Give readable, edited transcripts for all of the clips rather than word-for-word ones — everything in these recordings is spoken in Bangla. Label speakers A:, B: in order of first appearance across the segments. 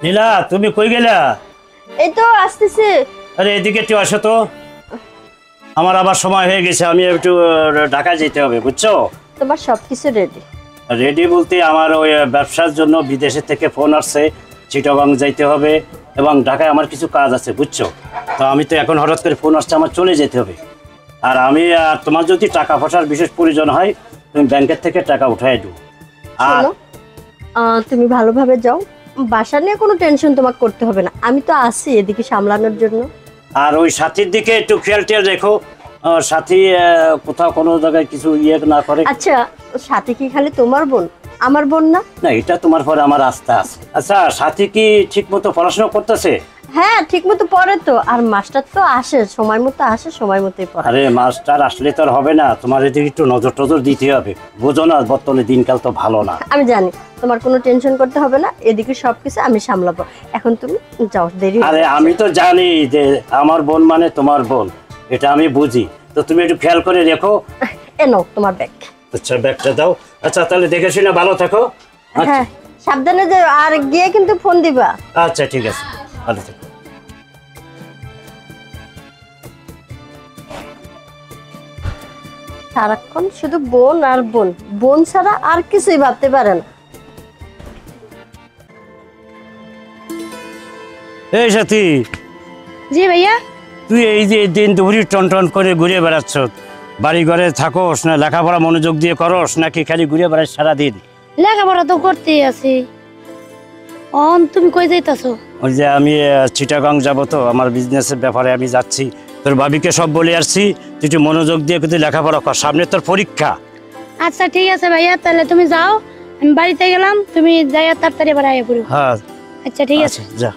A: নীলা, তুমি কই গেলা?
B: এই তো আসতেছি।
A: আরে এদিকে একটু আসো তো, আমার আবার সময় হয়ে গেছে, আমি একটু ঢাকা যেতে হবে, বুঝছো?
B: তোমার সবকিছু রেডি?
A: রেডি বলতে আমার ওই ব্যবসার জন্য বিদেশের থেকে ফোন আসছে, চিটাগাং যাইতে হবে এবং ঢাকায় আমার কিছু কাজ আছে, বুঝছো? তো আমি তো এখন হঠাৎ করে ফোন আসছে, আমার চলে যেতে হবে। আর আমি তোমার যদি টাকা পয়সার বিশেষ প্রয়োজন হয়, তুমি ব্যাংকের থেকে টাকা উঠাই দিও। আর
B: তুমি ভালোভাবে যাও, বাসা নিয়ে কোনো টেনশন তোমাকে করতে হবে না, আমি তো আছি এদিকে সামলানোর জন্য।
A: আর ওই সাথীর দিকে একটু খেয়াল টেয়াল রেখো, সাথী কোথাও কোনো জায়গায় কিছু ইয়ে না করে।
B: আচ্ছা, সাথী কি খালি তোমার বোন, আমার বোন না?
A: না, এটা তোমার পরে আমার আস্থা আছে। আচ্ছা, সাথী কি ঠিক মতো পড়াশোনা করতেছে?
B: হ্যাঁ, ঠিক মতো পড়ে তো, আর মাস্টার তো আসে সময় মতো, আসে সময় মতোই পড়ে।
A: আরে মাস্টার আসলে তো আর হবে না, তোমার এদিকে একটু নজর টজর দিতে হবে, বুঝো না বর্তমানে দিনকাল তো ভালো না।
B: আমি জানি, তোমার কোনো টেনশন করতে হবে না, এদিকে সবকিছু আমি সামলাবো। এখন তুমি যাও, দেরি হয়ে
A: আরে
B: যাচ্ছে।
A: আমি তো জানি যে আমার বোন মানে তোমার বোন, এটা আমি বুঝি, তো তুমি একটু খেয়াল করে রেখো।
B: এনো তোমার ব্যাগ।
A: আচ্ছা, ব্যাগটা দাও। আচ্ছা, তাহলে দেখে শুনে ভালো থাকো।
B: হ্যাঁ, সাবধানে যাও, আর গিয়ে কিন্তু ফোন দিবা।
A: আচ্ছা, ঠিক আছে, ভালো থাকো।
B: সারাক্ষণ শুধু বোন আর বোন, বোন ছাড়া আর কিছুই ভাবতে পারে না।
A: এই সাথী,
C: জি ভাইয়া।
A: তুই এই যে দিন দুপুরি টন টন করে ঘুরে বেড়াচ্ছ, বাড়ি ঘরে থাকোস না লেখাপড়া মনোযোগ দিয়ে করস, নাকি খালি ঘুরে বেড়াস সারাদিন?
C: লেখাপড়া তো করতেই আছি। তুমি কই যাইতাছো?
A: ওই যে আমি চিটাগাং যাবো, তো আমার বিজনেসের ব্যাপারে আমি যাচ্ছি, তোর ভাবিকে সব বলে আসছি, তুই একটু মনোযোগ দিয়ে কিন্তু লেখাপড়া কর, সামনে তোর পরীক্ষা।
C: আচ্ছা ঠিক আছে ভাইয়া, তাহলে তুমি যাও, আমি বাড়িতে গেলাম, তুমি যাইয়া তাড়াতাড়ি এবার আইয়া পড়ো।
A: হ্যাঁ
C: আচ্ছা ঠিক আছে।
A: যা।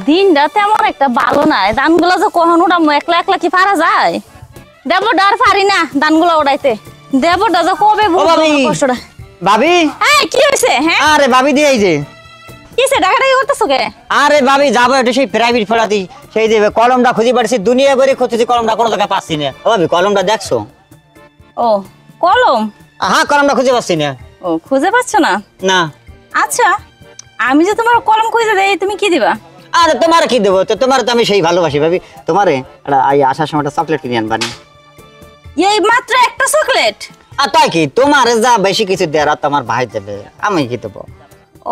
D: দিনটা তেমন একটা ভালো নাই, ধানগুলা যে কখন উঠামো, একলা একলা কি পারা যায়? দেবরটা আর পারি না ধানগুলা উঠাইতে, দেবরটা যে কবে বুঝবো কষ্টটা।
E: ভাবি,
D: এই কি হইছে? হ্যাঁ,
E: আরে ভাবি দিয়ে এই যে
D: কিসে ডাকাডাকি করতেছো কে?
E: আরে ভাবি যাবো একটু সেই প্রাইভেট পড়াতে, সেই যে কলমটা খুঁজে পাচ্ছি, দুনিয়া করে খুঁজতেছি, কলমটা কোনো জায়গায় পাচ্ছি না। ও ভাবি, কলমটা দেখছো?
D: ও কলম?
E: হ্যাঁ, কলমটা খুঁজে পাচ্ছি না।
D: ও খুঁজে পাচ্ছ না?
E: না।
D: আচ্ছা, আমি যে তোমার কলম খুঁজে দেই, তুমি কি দিবা?
E: আরে তোমার কি দেবো, তো তোমার তো আমি সেই ভালোবাসি ভাবি, তোমারে আসার সময় একটা চকলেট কিনে আনবানি।
D: এই মাত্র একটা চকলেট?
E: আর তাই কি, তোমার যা বেশি কিছু দেওয়ার আর তোমার ভাই দেবে, আমি কি দেবো?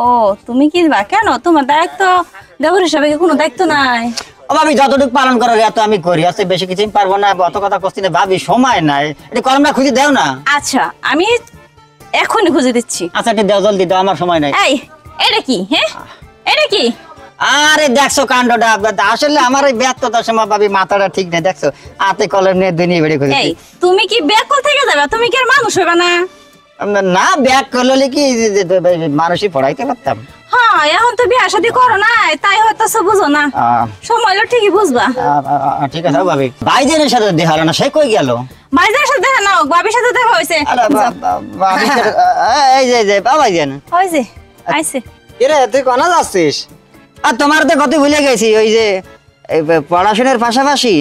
D: ও তুমি কি দিবা? কেন, তোমার দায়িত্ব দেবর হিসাবে কি কোনো দায়িত্ব নাই?
E: ও ভাবি, যতটুকু পালন করার এত আমি করি, আছে বেশি কিছু আমি পারবো না, অত কথা করছি না ভাবি, সময় নাই, এটা কলমটা খুঁজে দাও না।
D: আচ্ছা, আমি এখনই খুঁজে দিচ্ছি।
E: আচ্ছা ঠিক দাও, জলদি দাও, আমার সময় নাই।
D: এই এটা কি? হ্যাঁ, এটা কি?
E: আরে দেখছো কাণ্ডটা, আসলে আমার এই ব্যস্ততার সময় ভাবি মাথাটা ঠিক নেই, দেখছো হাতে কলম নিয়ে দুনিয়া বেড়ে খুঁজে।
D: এই তুমি কি ব্যাগ কোথা থেকে যাবে? তুমি কি আর মানুষ হইবা না?
E: না, ব্যাগ করলে কি মানুষই পড়াইতে পারতাম।
D: হ্যাঁ, এখন তো বিয়ে শাদী করো না, তাই হয়তো বুঝো না, সময় হলে ঠিকই বুঝবা।
E: ঠিক আছে ভাবি, ভাইজেনের সাথে দেখা হলো না, সে কই গেল?
D: ভাইজানের সাথে দেখা নাও, ভাবির সাথে দেখা হয়েছে।
E: এই যে ভাইজেন
D: হয়েছে, আইছে।
E: এরে তুই কোনা যাচ্ছিস? আর তোমার তো কত ভুলে গেছি, ওই যে পড়াশোনার পাশাপাশি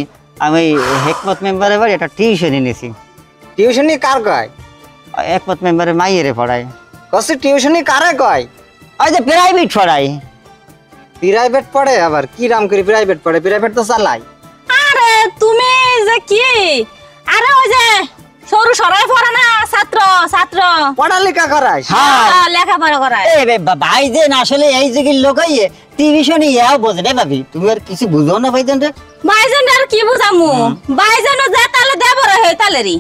E: আমি হেকমত মেম্বারের বাড়ি একটা টিউশনি নিয়েছি।
F: টিউশনি কার কয়?
E: হেকমত মেম্বারের মাইয়েরে পড়ায়।
F: কষ্ট টিউশনি কারে কয়?
E: ওই যে প্রাইভেট পড়াই।
F: প্রাইভেট পড়ে? আবার কি রাম করে প্রাইভেট পড়ে? প্রাইভেট তো চালাই।
D: আরে তুমি যে কি, আরে ওই যে সরু সরাই পড়া না, ছাত্র ছাত্র
F: পড়ালেখা করায়।
E: হ্যাঁ,
D: লেখাপড়া করায়।
E: ভাইজেন আসলে এই যে লোক টিউশনি এও বোঝে না ভাবি, তুমি আর কিছু বুঝো না ভাইজেন রে?
D: ভাইজান আর কি বুঝামু, ভাইজানও যা তালে দেবর হয়ে তালেরই।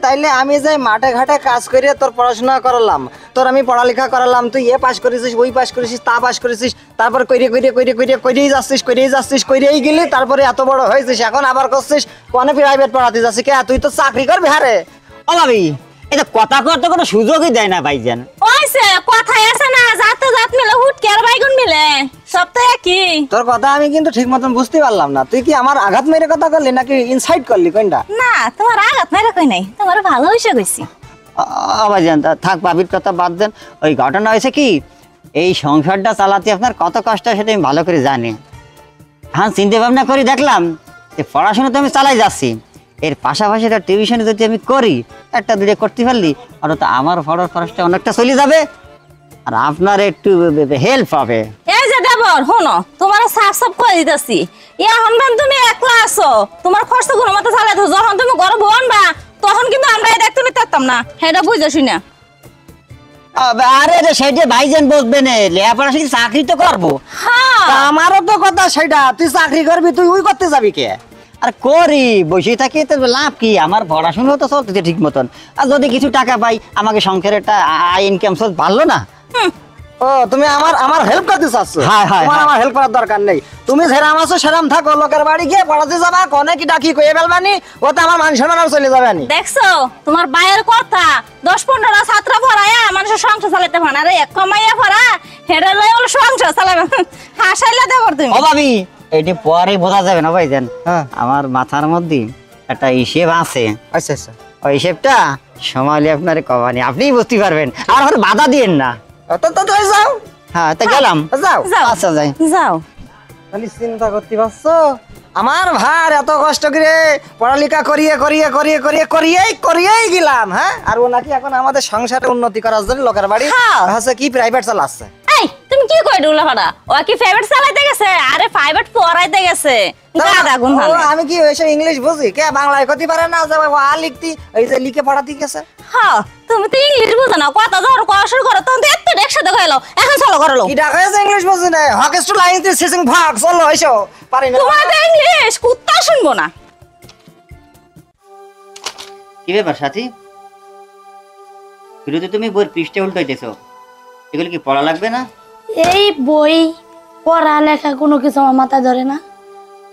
F: তাইলে আমি যাই মাঠে ঘাটে কাজ করে তোর পড়াশোনা করালাম, তোর আমি পড়ালেখা করালাম, তুই এ পাস করেছিস, ওই পাস করেছিস, তা পাস করেছিস, তারপর করেই যাচ্ছিস, করেই গেলি, তারপরে এত বড় হয়েছিস, এখন আবার করছিস কোনে প্রাইভেট পড়াতে যাচ্ছিস। কে তুই তো চাকরি করবি? হারে
E: ও ভাবি, এটা কথা করতে কোনো সুযোগই দেয় না ভাইজান।
D: ওইসে কথাই আছে না, জাত জাত মিলে হুটকে আর বাইগুন মিলে, সব তো একই।
F: তোর কথা আমি কিন্তু ঠিক মতন বুঝতে পারলাম না, তুই কি আমার আঘাত মেরে কথা করলি নাকি ইনসাইড করলি কোনটা?
D: না, তোমার আঘাত মেরে কই নাই, তোমার ভালোবাসা কইছি।
E: ভাইজান থাক, ভাবির কথা বাদ দেন। ওই ঘটনা হয়েছে কি, এই সংসারটা চালাতে আপনার কত কষ্ট সেটা আমি ভালো করে জানি। হ্যাঁ, চিন্তা ভাবনা করে দেখলাম যে পড়াশোনা তো আমি চালাই যাচ্ছি, এর পাশাপাশি একটা টিউশনে যদি আমি করি, একটা দুটো করতে পারলি, অন্তত আমার পড়ার খরচটা অনেকটা চলে যাবে, আর আপনার একটু হেল্প হবে।
D: এই যে দেবর শোনো, তোমার সাফ সাফ করে দিতেছি, এখন বেন তুমি একলা আছো, তোমার খরচ কোনো মতো চালাই তো, যখন তুমি ঘরে বনবা তখন কিন্তু আমরা এই দেখতে নিতে পারতাম না, সেটা বুঝে শুনে।
E: আরে রে সেইটা ভাইজান বসবে না, লেখাপড়া শিখে চাকরি তো করবো।
D: হ্যাঁ
F: তা আমারও তো কথা সেটা, তুই চাকরি করবি, তুই ওই করতে যাবি কে?
E: আর করি বসে থাকি তো লাভ কি, আমার পড়াশোনা তো চলতেছে ঠিক মতন, আর যদি কিছু টাকা পাই আমাকে সংসারের একটা আয় ইনকাম সোর্স ভালো না।
F: ও তুমি আমার হেল্প করতে চাচ্ছ?
E: হ্যাঁ, হ্যাঁ,
F: তোমার
E: হ্যাঁ।
F: আমার হেল্প করার দরকার নেই, তুমি যেরাম আছো সেরাম থাকো, লোকের বাড়ি গিয়ে পড়াতে যাবা, কনে কি ডাকি কয়ে ফেলবানি, ওতে আমার মান সম্মান আর চলে যাবে নি।
D: দেখছো তোমার বাইরের কথা, 10-15 ছাত্র পড়ায়া মানুষের সংসার চালাতে পারে না, এক কমাইয়া পড়া হেডে লই হলো সংসার চালাবে, হাসাইলা দেবর তুমি।
E: ও ভাবি এটি পরে বোঝা যাবে না ভাইজান,
F: হ্যাঁ।
E: আমার মাথার মধ্যে একটা হিসেব আছে,
F: আচ্ছা আচ্ছা,
E: ওই হিসেবটা সমালে আপনার কমানি আপনিই বুঝতে পারবেন, আর আমার বাধা দিয়েন না।
F: তো তো তুই যাও,
E: হ্যাঁ তা গেলাম।
F: যাও।
D: যাও
E: আচ্ছা যাই।
D: যাও।
F: খালি চিন্তা করতে পারছো, আমার ভার এত কষ্ট করে পড়ালেখা করিয়েই গেলাম, হ্যাঁ, আর ও নাকি এখন আমাদের সংসারে উন্নতি করার জন্য লোকের বাড়ি
D: হ্যাঁ।
F: হচ্ছে কি প্রাইভেট চালাচ্ছে।
D: এই তুমি কি কই ডুলা ফাড়া, ও কি প্রাইভেট চালাইতে গেছে? আরে প্রাইভেট পড়াইতে গেছে, গাদা গুন
F: ও, আমি কি এসে ইংলিশ বুঝি কে? বাংলায় ক্ষতি পারে না যে আ লিখতি, এই যে লিখে পড়াতে গেছে।
D: হ্যাঁ তুমি তো ইংলিশ বুঝো না, কথা যখন করা শুরু করো তখন তো এত একসাথে কইলো, এখন চলো করলো।
F: কি ডাকা হয়েছে ইংলিশ বুঝি না, হকেস টু লাইন দিস সিসিং ভাগ চলো এসো, পারি না।
D: তোমার তো ইংলিশ কুত্তা শুনবো না।
E: কি ব্যাপার সাথী, শুরুতে তুমি বইয়ের পৃষ্ঠে উল্টাইতেছো, এগুলো কি পড়া লাগবে না?
C: এই বই পড়ালেখা কোনো কিছু আমার মাথায় ধরে না,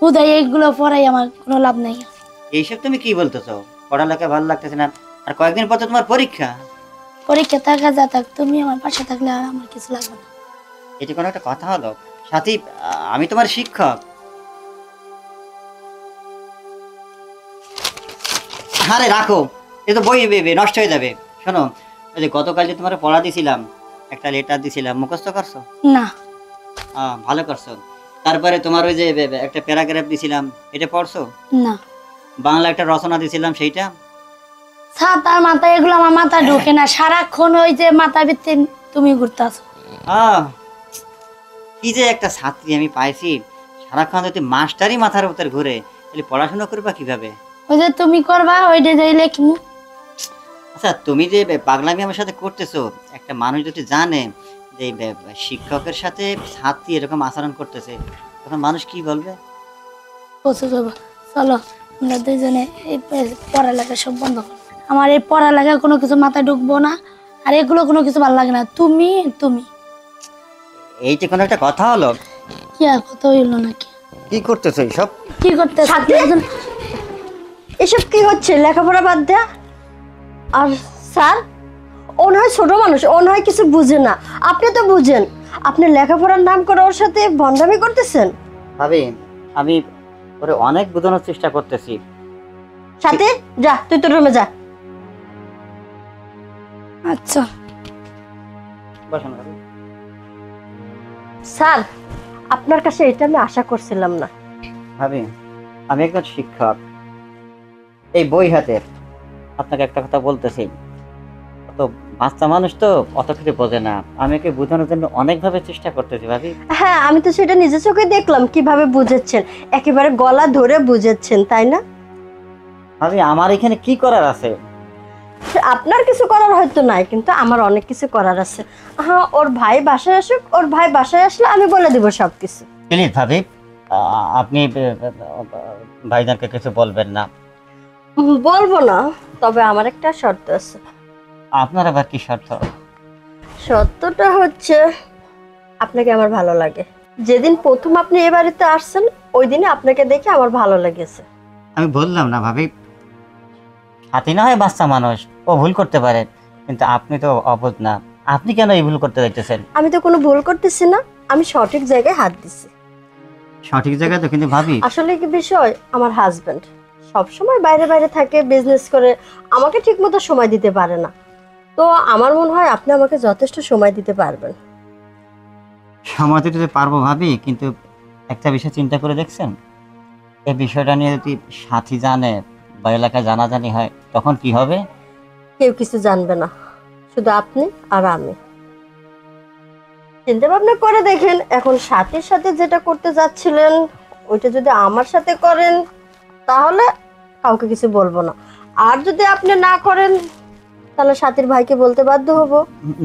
C: হুদাই এইগুলো পড়াই আমার কোনো লাভ নেই।
E: এইসব তুমি কি বলতেছো? পড়ালেখা ভালো লাগতেছে না, আর কয়েকদিন পর তো তোমার পরীক্ষা।
C: পরীক্ষা থাকা যা থাক, তুমি আমার পাশে থাকলে আর আমার কিছু লাগবে না।
E: এটি কোনো একটা কথা হলো সাথী? আমি তোমার শিক্ষক। আরে রাখো, এ তো বই নষ্ট হয়ে যাবে। শোনো, ওই যে গতকাল যে তোমার পড়া দিছিলাম, একটা লেটার দিছিলাম, মুখস্থ করছো?
C: না।
E: ভালো করছো। তারপরে তোমার ওই যে একটা প্যারাগ্রাফ দিছিলাম, এটা পড়ছো?
C: না।
E: বাংলা একটা রচনা দিছিলাম, সেইটা?
C: ছাতার মাথায় এগুলো আমার মাথা ঢোকে না, সারাক্ষণ ওই যে মাথা ভিত্তি তুমি ঘুরতে আসো।
E: কি যে একটা ছাত্রী আমি পাইছি, সারাক্ষণ যদি মাস্টারই মাথার উপর ঘুরে, তাহলে পড়াশোনা করবা কিভাবে?
C: ওই যে তুমি করবা ওইটা যাই লেখমু।
E: আচ্ছা তুমি যে পাগলামি আমার সাথে করতেছো, একটা মানুষ যদি জানে যে শিক্ষকের সাথে ছাত্রী এরকম আচরণ করতেছে, তখন মানুষ কি বলবে?
C: চলো আমরা দুইজনে এই পড়ালেখা সব বন্ধ করো। আমার এই পড়ালেখা কোনো কিছু মাথায় ঢুকবো না, আর এগুলো কোনো কিছু ভালো লাগে না। তুমি তুমি
E: এইটা কোনো একটা কথা হলো?
C: কি আর কথা হইলো নাকি?
E: কি করতেছো এইসব?
C: কি করতে
B: এসব কি হচ্ছে? লেখাপড়া বাদ দেয়া। আর স্যার, ও নয় ছোট মানুষ, ও নয় কিছু বুঝে না, আপনি তো বুঝেন। আপনি লেখাপড়ার নাম করে ওর সাথে ভণ্ডামি করতেছেন।
E: ভাবি আমি ওরে অনেক বোঝানোর চেষ্টা করতেছি।
B: সাথে যা, তুই তোর রুমে যা।
C: আচ্ছা
E: বসেন ভাবি।
B: স্যার, আপনার কাছে এটা আমি আশা করছিলাম না।
E: ভাবি আমি একজন শিক্ষক, এই বই হাতে আপনাকে একটা কথা বলতেছি। তো বাচ্চা মানুষ তো অত কিছু বোঝে না, আমি একে বোঝানোর জন্য অনেকভাবে চেষ্টা করতেছি ভাবি।
B: হ্যাঁ, আমি তো সেটা নিজে চোখে দেখলাম কিভাবে বুঝাচ্ছেন, একেবারে গলা ধরে বুঝাচ্ছেন, তাই না?
E: ভাবি আমার এখানে কি করার আছে?
B: আপনার কিছু করার হয়তো নাই, কিন্তু আমার অনেক কিছু করার আছে। হ্যাঁ, ওর ভাই বাসায় আসুক, ওর ভাই বাসায় আসলে আমি বলে দিব সবকিছু।
E: প্লিজ ভাবি, আপনি ভাইজানকে কিছু বলবেন না।
B: বলবো না, তবে আমার একটা শর্ত আছে।
E: আপনার আবার কি শর্ত?
B: শর্তটা হচ্ছে, আপনাকে আমার ভালো লাগে। যেদিন প্রথম আপনি এ বাড়িতে আসছেন, ওই দিনে আপনাকে দেখে আমার ভালো লেগেছে।
E: আমি বললাম না ভাবি, হাতি না হয় বাচ্চা মানুষ, ও ভুল করতে পারে, কিন্তু আপনি তো অবুঝ না, আপনি কেন এই ভুল করতে যাইতেছেন?
B: আমি তো কোনো ভুল করতেছি না, আমি সঠিক জায়গায় হাত দিছি।
E: সঠিক জায়গায় তো, কিন্তু ভাবি
B: আসলে কি বিষয়, আমার হাজবেন্ড সব সময় বাইরে বাইরে থাকে, বিজনেস করে, আমাকে ঠিকমতো সময় দিতে পারে না। তো আমার মনে হয় আপনি আমাকে যথেষ্ট সময় দিতে পারবেন।
E: সময় দিতে পারবো ভাবি, কিন্তু একটা বিষয় চিন্তা করে দেখছেন, এই বিষয়টা নিয়ে যদি সাথী জানে বা এলাকায় জানাজানি হয় তখন কি হবে?
B: কেউ কিছু জানবে না, শুধু আপনি আর আমি। চিন্তা ভাবনা করে দেখেন, এখন সাথীর সাথে যেটা করতে যাচ্ছিলেন ওইটা যদি আমার সাথে করেন তাহলে কাউকে কিছু বলবো না, আর যদি আপনি না করেন তাহলে সাথীর ভাইকে বলতে বাধ্য হব।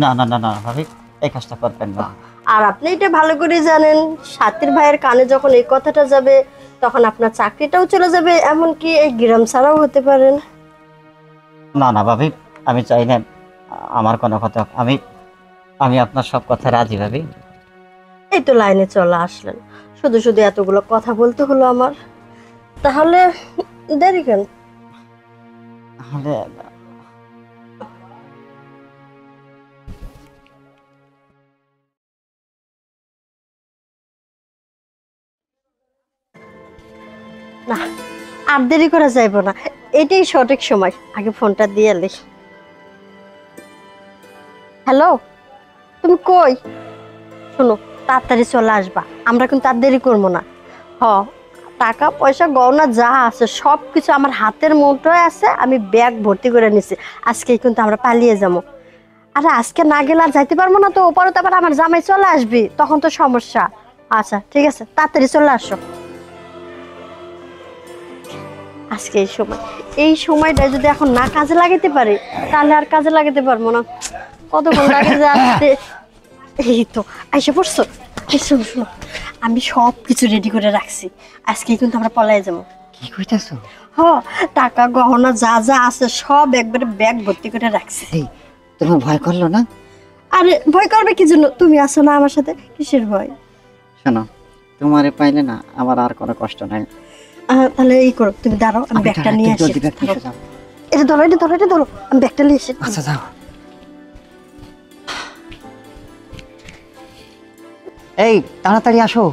E: না না না না ভাবি, এই কাজটা করবেন না।
B: আর আপনি এটা ভালো করে জানেন, সাথীর ভাইয়ের কানে যখন এই কথাটা যাবে তখন আপনার চাকরিটাও চলে যাবে, এমনকি এই গ্রাম ছাড়াও হতে পারেন।
E: না না ভাবি, আমি চাই না আমার কোনো কথা, আমি আপনার সব কথা রাজি ভাবি।
B: এই তো লাইনে চলে আসলেন, শুধু শুধু এতগুলো কথা বলতে হলো আমার, তাহলে দেরি কেন?
E: তাহলে
B: না, আর দেরি করা যাইব না, এটাই সঠিক সময়, আগে ফোনটা দিয়ে এলি। হ্যালো, তুমি কই? শোনো, তাড়াতাড়ি চলে আসবা, আমরা কিন্তু আর দেরি করবো না। টাকা পয়সা গহনা যা আছে সব কিছু আমার হাতের মুঠোয় আছে, আমি ব্যাগ ভর্তি করে নিছি, আজকেই কিন্তু আমরা পালিয়ে যাবো। আরে আজকে না গেলে আর যাইতে পারবো না তো, ওপরে তো আবার আমার জামাই চলে আসবি, তখন তো সমস্যা। আচ্ছা ঠিক আছে, তাড়াতাড়ি চলে আসো। আজকে এই সময়টা যদি এখন না কাজে লাগাতে পারি তাহলে আর কাজে লাগাতে পারবো না, কতক্ষণ লাগে যে আসতে। এই তো আইসা পড়ছো, শোনো শোনো, আমি সব কিছু রেডি করে রাখছি, আজকে কিন্তু আমরা পলাই যাবো।
E: কি কইতাছো?
B: টাকা গহনা যা যা আছে সব একবারে ব্যাগ ভর্তি করে রাখছি।
E: তোমার ভয় করলো না?
B: আরে ভয় করবে কি জন্য, তুমি আছো না আমার সাথে, কিসের ভয়?
E: শোনো, তোমারে পাইলে না আমার আর কোনো কষ্ট নাই।
B: তাহলে এই করো, তুমি দাঁড়াও, আমি ব্যাগটা নিয়ে আসি। এটা ধরো, এটা ধরো, আমি ব্যাগটা নিয়ে আসি।
E: আচ্ছা যাও। এই তাড়াতাড়ি আসো,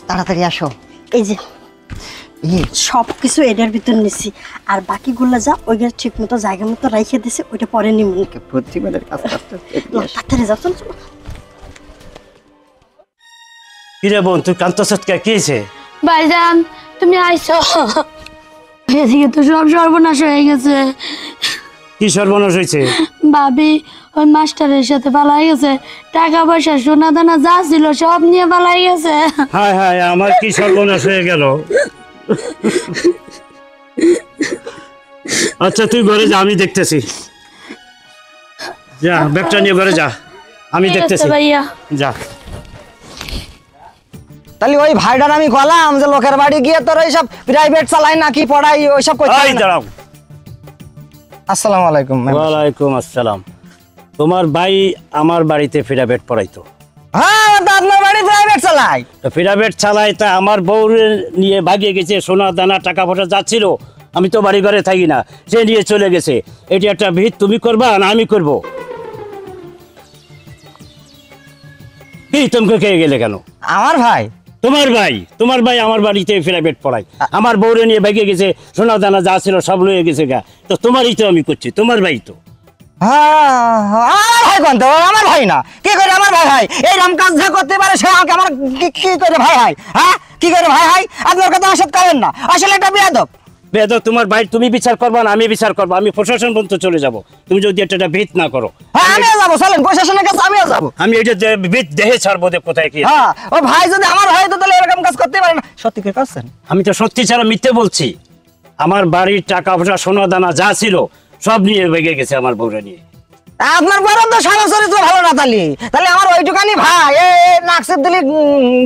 E: তাড়াতাড়ি আসো।
B: এই যে সব কিছু এটার ভিতর নিছি, আর বাকিগুলো যা ওইগুলো ঠিক মতো জায়গা মতো রাইখে দিছে, ওইটা পরে নিব।
E: প্রতিবারের কাজ করতে
B: তাড়াতাড়ি যাও, চলো চলো।
A: কিরে বোন, তুই কান্তসৎ কে, কি হয়েছে?
C: ভাইজান তুমি আইছো, এদিকে তো সব সর্বনাশ হয়ে গেছে।
A: কি সর্বনাশ হয়েছে?
C: ভাবি ওই মাস্টারের সাথে পালাই গেছে, টাকা পয়সা সোনা দানা যা ছিল সব নিয়ে পালাই গেছে।
A: হায় হায়, আমার কি সর্বনাশ হয়ে গেল। আচ্ছা তুই ঘরে যা, আমি দেখতেছি। যা ব্যাগটা নিয়ে ঘরে যা, আমি
C: ঠিক আছে
A: দেখতেছি।
C: ভাইয়া
A: যা।
F: তাহলে ওই ভাইটার আমি গলাম যে লোকের বাড়ি গিয়ে তোর এইসব প্রাইভেট চালাই নাকি পড়াই ওইসব করতে
A: এই দাঁড়াও।
F: আসসালামু আলাইকুম।
A: ওয়ালাইকুম আসসালাম। তোমার ভাই আমার বাড়িতে পিরামিড পড়াইতো।
F: হ্যাঁ, তো আপনার বাড়ি প্রাইভেট চালাই?
A: তো পিরামিড চালাই, তা আমার বউ নিয়ে ভাগিয়ে গেছে, সোনা দানা টাকা পয়সা যাচ্ছিল, আমি তো বাড়ি ঘরে থাকি না, সে নিয়ে চলে গেছে। এটি একটা ভিত তুমি করবা না আমি করব? কি তুমি খেয়ে গেলে কেন?
F: আমার ভাই?
A: তোমার ভাই আমার বাড়িতে পিরামিড পড়াই, আমার বউরে নিয়ে ভাগিয়ে গেছে, সোনা দানা যা ছিল সব লয়ে গেছে গা। তো তোমারই তো আমি করছি, তোমার ভাই তো।
F: আমার ভাই কোন? তো আমার ভাই না, কি করে আমার ভাই হয়? এইরকম কাজ যা করতে পারে সে আমাকে আমার কি করে ভাই হয়? হ্যাঁ, কি করে ভাই হয়? আপনার কথা আমার সাথে করেন না, আসলে এটা বেয়াদব।
A: বেয়াদব তোমার ভাই, তুমি বিচার করবা না আমি বিচার করবো, আমি প্রশাসন পর্যন্ত চলে যাব তুমি যদি একটা ভিত না করো।
F: হ্যাঁ, আমিও যাবো, চলেন প্রশাসনের কাছে আমিও যাবো।
A: আমি এটা ভিত দেহে ছাড়বো, কোথায় কি।
F: হ্যাঁ, ও ভাই যদি আমার হয় তো তাহলে এরকম কাজ করতে পারে না। সত্যি করে করছেন?
A: আমি তো সত্যি ছাড়া মিথ্যে বলছি। আমার বাড়ির টাকা পয়সা সোনা দানা যা ছিল সব নিয়ে বেগে গেছে আমার বউরে নিয়ে।
F: আপনার বড় তো স্বামী চরিত্র ভালো না, তাহলে আমার ওইটুকানি ভাই নাকসের দিলি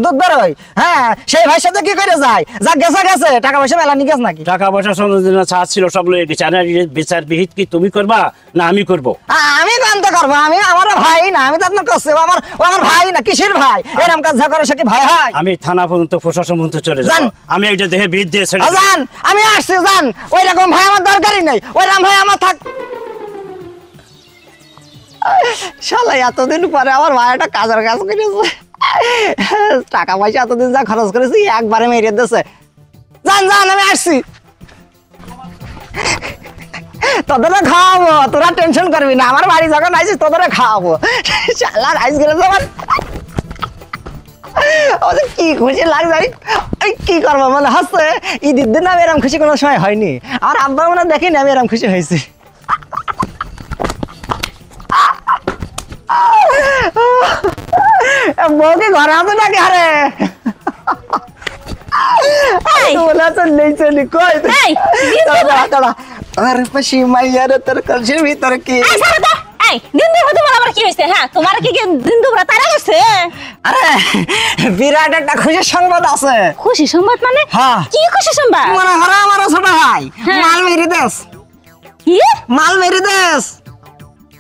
F: দুধ বেরোয়। হ্যাঁ, সেই ভাইয়ের সাথে কি করে যায়? যা গেছে গেছে, টাকা পয়সা মেলা নিয়ে গেছে নাকি?
A: টাকা পয়সা সোনা দানা যা ছিল সব লয়ে গেছে। আর বিচার বিহিত কি তুমি করবা না আমি করব?
F: আমি কান্ত করবো, আমি আমার ভাই না, আমি তো আপনার কাছে আমার ভাই না, কিসের ভাই? এরকম কাজ যা করে সে কি ভাই হয়?
A: আমি থানা পর্যন্ত প্রশাসন পর্যন্ত চলে যাব, আমি এটা দেহে ভিত দিয়ে ছেড়ে দেব।
F: জান, আমি আসছি, জান, ওই রকম ভাই আমার দরকারই নেই, ওই রকম ভাই আমার থাক। শালা এতদিন পরে আমার ভাই একটা কাজের কাজ করেছে, টাকা পয়সা এতদিন যা খরচ করেছি একবারে মেরে দিয়েছে। জান জান, আমি আসছি, তোদের খাওয়াবো, তোরা টেনশন করবি না, আমার বাড়ি যখন আইসিস তোদের খাওয়াবো। শালা রাইস গেলে আমার আমাদের কি খুশি লাগছে, আমি কি করবো মানে হাসছে। ঈদের দিন আমি এরকম খুশি কোনো সময় হয়নি। আর আব্বা মনে দেখেনি আমি এরকম খুশি হয়েছি। বউকে ঘরে আছে নাকি? আরে বলে চলে চলি কই আরে পাশি মাইয়ার তোর কলসির ভিতরে কি?
D: দিন দুপুরে তোমার আবার কি হয়েছে? হ্যাঁ, তোমার কি দিন দুপুরে তারা গেছে?
F: আরে বিরাট একটা খুশির সংবাদ আছে।
D: খুশি সংবাদ মানে?
F: হ্যাঁ।
D: কি খুশি সংবাদ?
F: মনে করো আমার ছোট ভাই মাল মেরে দেশ,
D: কি
F: মাল মেরে দেশ।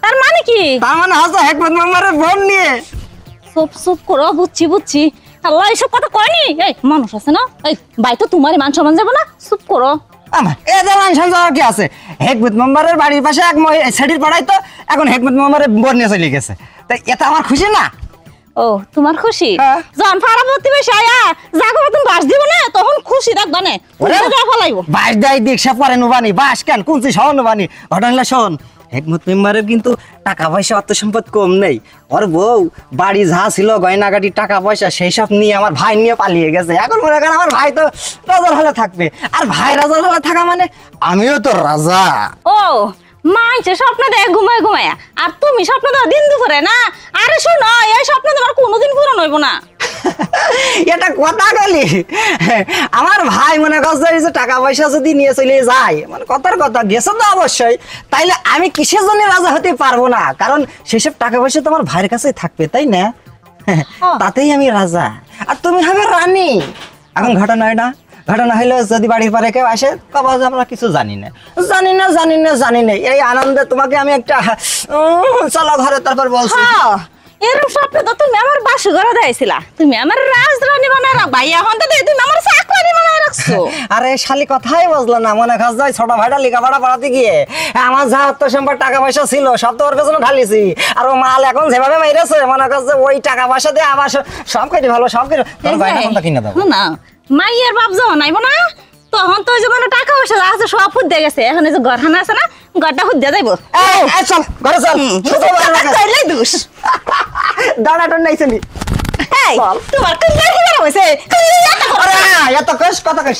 D: তার মানে কি?
F: তার মানে হচ্ছে হেকমত মামারের বোন নিয়ে।
D: চুপ চুপ করো, বুঝছি বুঝছি। আল্লাহ এসব কথা কয়নি। এই মানুষ আছে না, এই ভাই তো তোমারই মান সম্মান যাবো না? চুপ করো।
F: আমার এদের মানুষ কি আছে? হেকমত মেম্বারের বাড়ির পাশে এক সেটির পড়াই তো এখন হেকমত মেম্বারের বোন নিয়ে চলে গেছে। তাই এটা আমার খুশি না?
D: ও তোমার খুশি?
F: হ্যাঁ।
D: যখন পাড়া প্রতিবেশী আয়া যাগো তুমি বাস দিব না, তখন খুশি থাকবা না, ফলাইবো।
F: বাস দেয় দীক্ষা পরে নুবানি বাস কেন কুঞ্চি সহ নুবানি। ঘটনা শোন, হেকমত মেম্বারের কিন্তু টাকা পয়সা অর্থ সম্পদ কম নেই। ওর বউ বাড়ি যা ছিল গয়নাগাটি টাকা পয়সা সেই সব নিয়ে আমার ভাই নিয়ে পালিয়ে গেছে। এখন মনে করেন আমার ভাই তো রাজার হলে থাকবে, আর ভাই রাজার হলে থাকা মানে আমিও তো রাজা।
D: ও মাইছে স্বপ্ন দেয় ঘুমায় ঘুমায়া, আর তুমি স্বপ্ন দাও দিন দুপুরে না? আরে শোনো, এই স্বপ্ন তোমার কোনোদিন পূরণ হইব না।
F: এটা কথা বলি, আমার ভাই মনে করছে যে টাকা পয়সা যদি নিয়ে চলে যায়, মানে কথার কথা গেছে তো অবশ্যই, তাইলে আমি কিসের জন্য রাজা হতে পারবো না? কারণ সেসব টাকা পয়সা তো আমার ভাইয়ের কাছেই থাকবে, তাই না? তাতেই আমি রাজা আর তুমি হবে রানী। এখন ঘটনা এটা, ঘটনা হইলো যদি বাড়ির পরে কেউ আসে কবা যে আমরা কিছু জানি না জানি না জানি না জানি না, এই আনন্দে তোমাকে আমি একটা চলো ঘরে তারপর বলছি।
D: এরকম স্বপ্ন তো তুমি আমার বাসু ঘরে দিয়েছিলা, তুমি আমার রাজরানী বানায় রাখবা, এখন তো তুমি আমার চাকরানি বানায় রাখছো।
F: আরে শালি কথাই বুঝলো না, মনে কাজ যায় ছোট ভাইটা লেখাপড়া পড়াতে গিয়ে আমার যা আত্ম সম্পদ টাকা পয়সা ছিল সব তো ওর পেছনে ঢালিছি। আর ও মাল এখন যেভাবে মেরেছে মনে করছে ওই টাকা পয়সা দিয়ে আবার সব কেটে ভালো সব কেটে কিনে দেবো
D: না। মাইয়ের বাপ যখন নাইব না, তখন তো ওই যে মানে টাকা পয়সা যা আছে সব ফুট দিয়ে গেছে। এখন এই যে ঘরখানা আছে না, ঘরটা ফুট দিয়ে যাইবো।
F: চল ঘরে চল,
D: দোষ
F: দাঁড়াটা নাই চলি।
D: তোমার কোন হয়েছে?
F: এত কস কথা কস